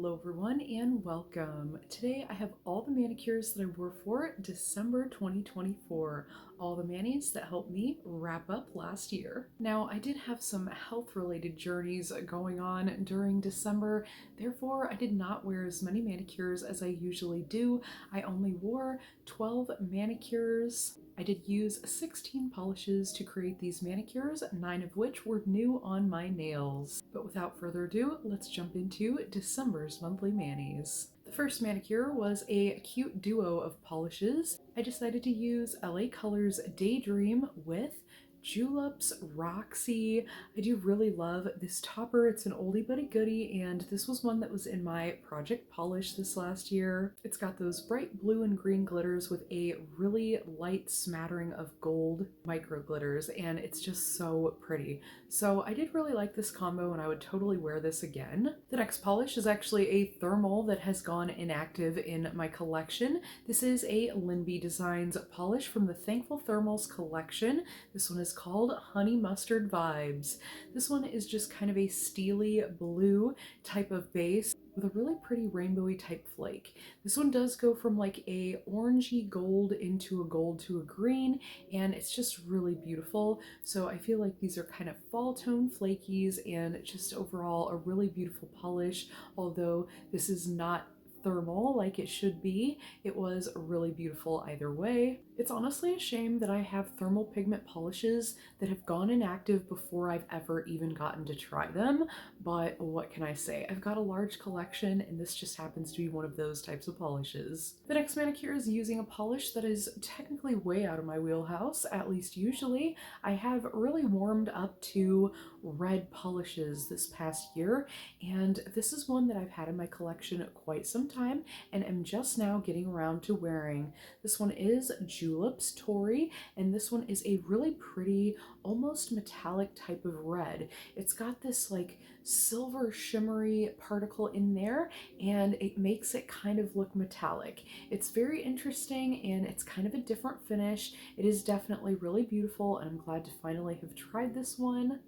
Hello everyone and welcome. Today I have all the manicures that I wore for December 2024, all the manis that helped me wrap up last year. Now I did have some health related journeys going on during December, therefore I did not wear as many manicures as I usually do. I only wore 12 manicures. I did use 16 polishes to create these manicures, 9 of which were new on my nails. But without further ado, let's jump into December's monthly manis. The first manicure was a cute duo of polishes. I decided to use LA Colors Daydream with Julep's Roxy. I do really love this topper. It's an oldie but a goodie, and this was one that was in my project polish this last year. It's got those bright blue and green glitters with a really light smattering of gold micro glitters, and it's just so pretty. So I did really like this combo and I would totally wear this again. The next polish is actually a thermal that has gone inactive in my collection. This is a Limby Designs polish from the Thankful Thermals collection. This one is called Honey Mustard Vibes. This one is just kind of a steely blue type of base with a really pretty rainbowy type flake. This one does go from like a orangey gold into a gold to a green, and it's just really beautiful. So I feel like these are kind of fall tone flakies and just overall a really beautiful polish. Although this is not thermal like it should be, it was really beautiful either way. It's honestly a shame that I have thermal pigment polishes that have gone inactive before I've ever even gotten to try them, but what can I say? I've got a large collection and this just happens to be one of those types of polishes. The next manicure is using a polish that is technically way out of my wheelhouse, at least usually. I have really warmed up to red polishes this past year, and this is one that I've had in my collection quite some time and am just now getting around to wearing. This one is Julep's Tory, and this one is a really pretty, almost metallic type of red. It's got this like silver shimmery particle in there, and it makes it kind of look metallic. It's very interesting and it's kind of a different finish. It is definitely really beautiful, and I'm glad to finally have tried this one.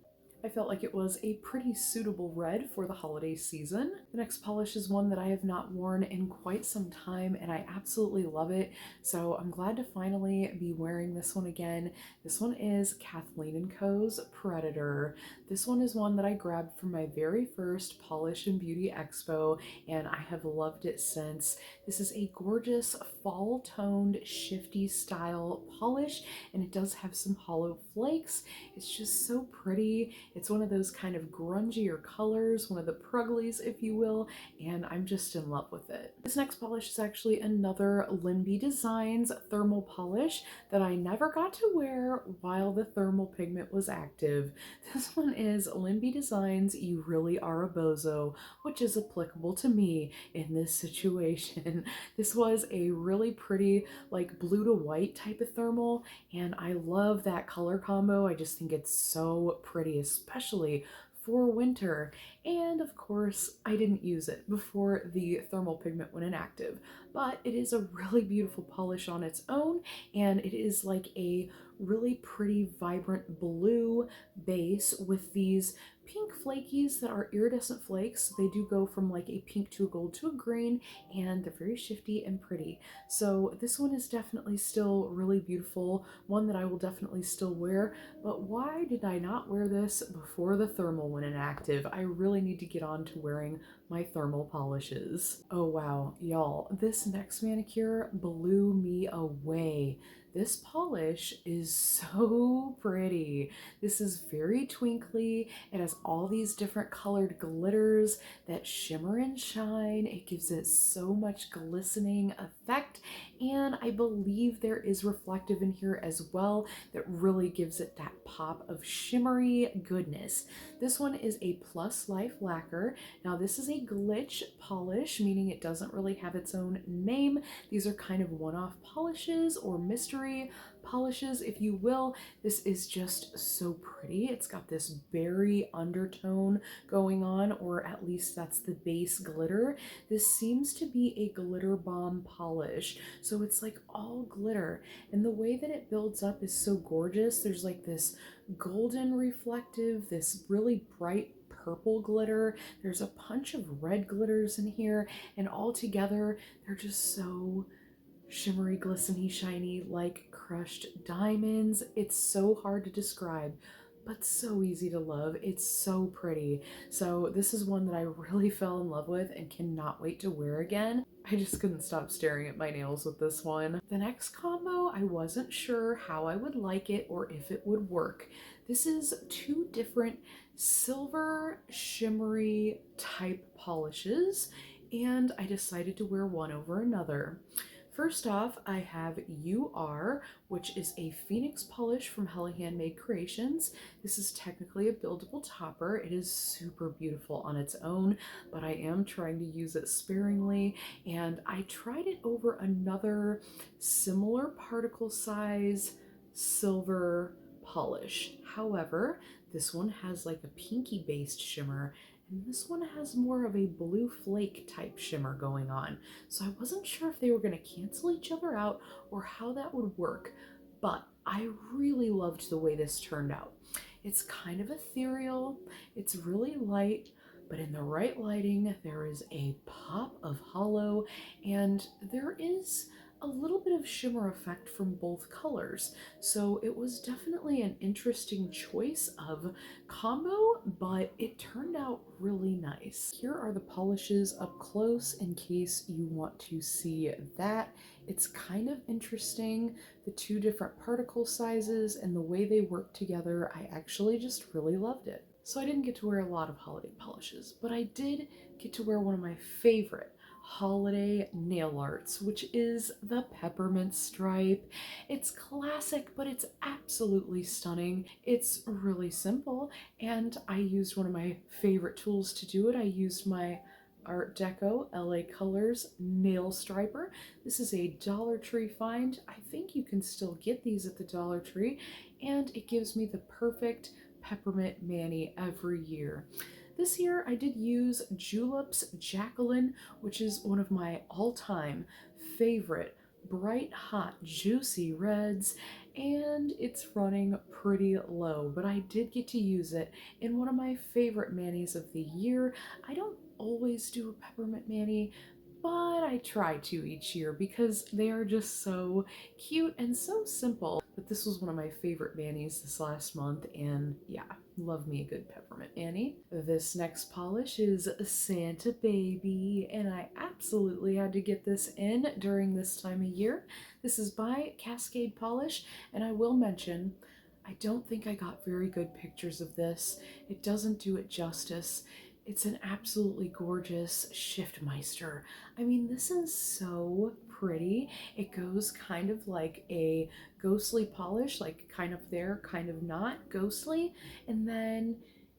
I felt like it was a pretty suitable red for the holiday season. The next polish is one that I have not worn in quite some time and I absolutely love it. So I'm glad to finally be wearing this one again. This one is Kathleen & Co.'s Predator. This one is one that I grabbed from my very first Polish and Beauty Expo, and I have loved it since. This is a gorgeous fall toned shifty style polish, and it does have some hollow flakes. It's just so pretty. It's one of those kind of grungier colors, one of the pruglies, if you will, and I'm just in love with it. This next polish is actually another Limby Designs thermal polish that I never got to wear while the thermal pigment was active. This one is Limby Designs You Really Are a Bozo, which is applicable to me in this situation. This was a really pretty, like blue to white type of thermal, and I love that color combo. I just think it's so pretty, especially for winter. And of course, I didn't use it before the thermal pigment went inactive, but it is a really beautiful polish on its own, and it is like a really pretty vibrant blue base with these pink flakies that are iridescent flakes. They do go from like a pink to a gold to a green, and they're very shifty and pretty. So this one is definitely still really beautiful, one that I will definitely still wear. But why did I not wear this before the thermal went inactive? I really need to get on to wearing my thermal polishes. Oh wow, y'all, this next manicure blew me away. This polish is so pretty. This is very twinkly. It has all these different colored glitters that shimmer and shine. It gives it so much glistening effect, and I believe there is reflective in here as well that really gives it that pop of shimmery goodness. This one is a Plus Life lacquer. Now this is a glitch polish, meaning it doesn't really have its own name. These are kind of one-off polishes or mystery polishes, if you will. This is just so pretty. It's got this berry undertone going on, or at least that's the base glitter. This seems to be a glitter bomb polish, so it's like all glitter, and the way that it builds up is so gorgeous. There's like this golden reflective, this really bright purple glitter. There's a bunch of red glitters in here, and all together they're just so shimmery, glistening, shiny, like crushed diamonds. It's so hard to describe, but so easy to love. It's so pretty. So this is one that I really fell in love with and cannot wait to wear again. I just couldn't stop staring at my nails with this one. The next combo, I wasn't sure how I would like it or if it would work. This is two different silver shimmery type polishes, and I decided to wear one over another. First off, I have You Are, which is a Phoenix polish from Hella Handmade Creations. This is technically a buildable topper. It is super beautiful on its own, but I am trying to use it sparingly, and I tried it over another similar particle size silver polish. However, this one has like a pinky based shimmer, and this one has more of a blue flake type shimmer going on. So I wasn't sure if they were going to cancel each other out or how that would work, but I really loved the way this turned out. It's kind of ethereal, it's really light, but in the right lighting, there is a pop of hollow, and there is a little bit of shimmer effect from both colors. So it was definitely an interesting choice of combo, but it turned out really nice. Here are the polishes up close in case you want to see that. It's kind of interesting, the two different particle sizes and the way they work together. I actually just really loved it. So I didn't get to wear a lot of holiday polishes, but I did get to wear one of my favorite holiday nail arts, which is the Peppermint Stripe. It's classic, but it's absolutely stunning. It's really simple, and I used one of my favorite tools to do it. I used my Art Deco LA Colors nail striper. This is a Dollar Tree find. I think you can still get these at the Dollar Tree, and it gives me the perfect Peppermint Manny every year. This year I did use Julep's Jacqueline, which is one of my all-time favorite bright, hot, juicy reds, and it's running pretty low, but I did get to use it in one of my favorite Mannies of the year. I don't always do a Peppermint Manny, but I try to each year because they are just so cute and so simple. But this was one of my favorite Mannies this last month, and yeah, love me a good Peppermint Manny. This next polish is Santa Baby, and I absolutely had to get this in during this time of year. This is by Cascade Polish, and I will mention, I don't think I got very good pictures of this. It doesn't do it justice. It's an absolutely gorgeous Shiftmeister. I mean, this is so pretty. It goes kind of like a ghostly polish, like kind of there, kind of not ghostly. And then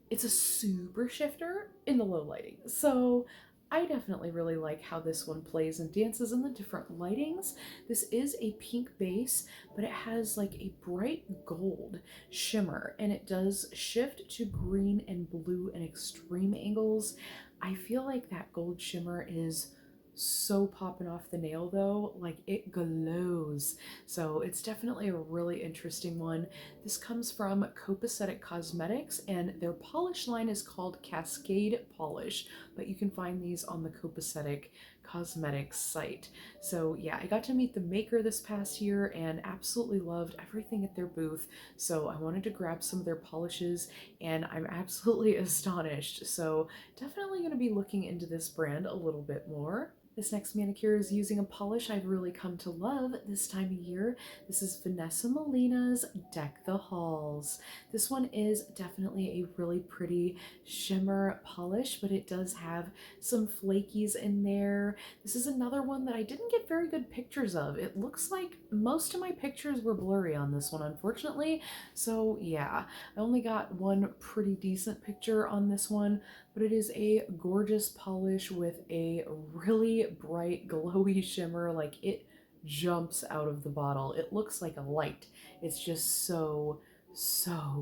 it's a super shifter in the low lighting. So I definitely really like how this one plays and dances in the different lightings. This is a pink base, but it has like a bright gold shimmer, and it does shift to green and blue in extreme angles. I feel like that gold shimmer is so popping off the nail though, like it glows. So it's definitely a really interesting one. This comes from Copacetic Cosmetics, and their polish line is called Cascade Polish, but you can find these on the Copacetic Cosmetics site. So yeah, I got to meet the maker this past year and absolutely loved everything at their booth. So I wanted to grab some of their polishes, and I'm absolutely astonished. So definitely going to be looking into this brand a little bit more. This next manicure is using a polish I've really come to love this time of year. This is Vanessa Molina's Deck the Halls. This one is definitely a really pretty shimmer polish, but it does have some flakies in there. This is another one that I didn't get very good pictures of. It looks like most of my pictures were blurry on this one, unfortunately. So yeah, I only got one pretty decent picture on this one, but it is a gorgeous polish with a really bright glowy shimmer. Like, it jumps out of the bottle. It looks like a light. It's just so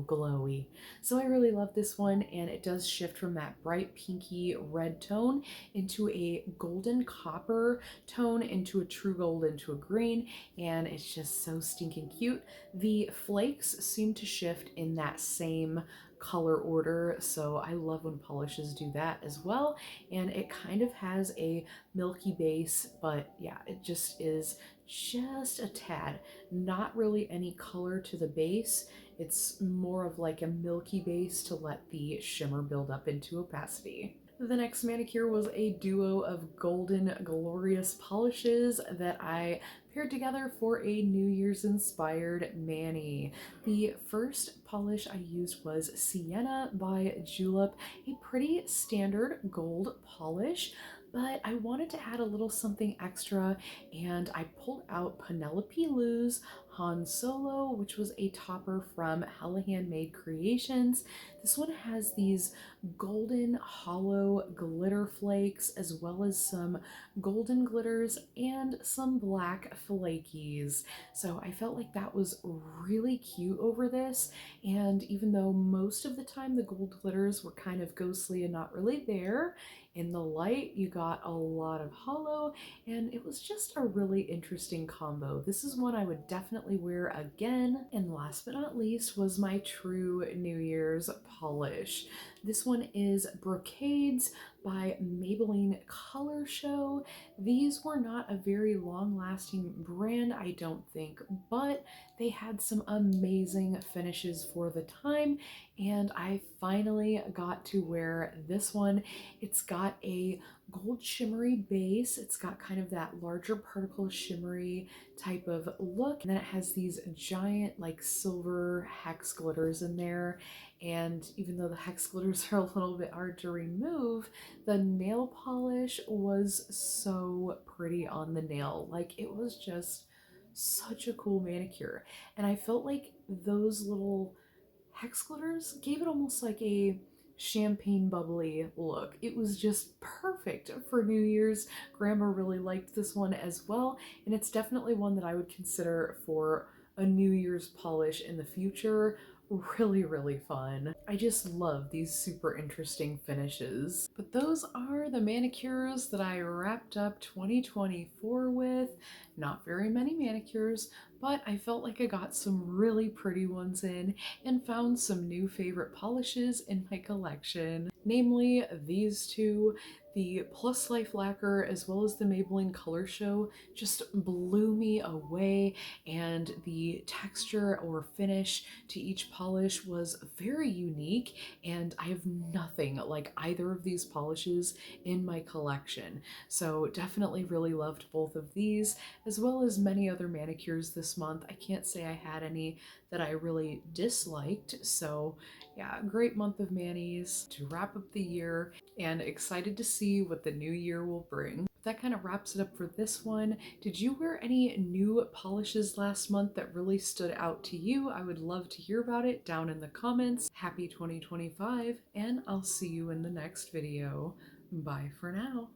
glowy. So I really love this one, and it does shift from that bright pinky red tone into a golden copper tone, into a true gold, into a green, and it's just so stinking cute. The flakes seem to shift in that same color order, so I love when polishes do that as well. And it kind of has a milky base, but yeah, it just is just a tad, not really any color to the base. It's more of like a milky base to let the shimmer build up into opacity. The next manicure was a duo of golden glorious polishes that I paired together for a New Year's inspired Manny. The first polish I used was Sienna by Julep, a pretty standard gold polish, but I wanted to add a little something extra, and I pulled out Penelope Lou's Han Solo, which was a topper from Hella Handmade Creations. This one has these golden hollow glitter flakes, as well as some golden glitters and some black flakies. So I felt like that was really cute over this. And even though most of the time the gold glitters were kind of ghostly and not really there, in the light you got a lot of hollow, and it was just a really interesting combo. This is one I would definitely wear again. And last but not least was my true New Year's polish. This one is Brocades by Maybelline Color Show. These were not a very long-lasting brand, I don't think, but they had some amazing finishes for the time, and I finally got to wear this one. It's got a gold shimmery base. It's got kind of that larger particle shimmery type of look, and then it has these giant like silver hex glitters in there. And even though the hex glitters are a little bit hard to remove, the nail polish was so pretty on the nail. Like, it was just such a cool manicure. And I felt like those little hex glitters gave it almost like a champagne bubbly look. It was just perfect for New Year's. Grandma really liked this one as well, and it's definitely one that I would consider for a New Year's polish in the future. Really, really fun. I just love these super interesting finishes. But those are the manicures that I wrapped up 2024 with. Not very many manicures, but I felt like I got some really pretty ones in and found some new favorite polishes in my collection. Namely, these two. The Plus Life Lacquer as well as the Maybelline Color Show just blew me away, and the texture or finish to each polish was very unique, and I have nothing like either of these polishes in my collection. So definitely really loved both of these, as well as many other manicures this month. I can't say I had any that I really disliked, so yeah, great month of manis to wrap up the year, and excited to see what the new year will bring. That kind of wraps it up for this one. Did you wear any new polishes last month that really stood out to you? I would love to hear about it down in the comments. Happy 2025, and I'll see you in the next video. Bye for now.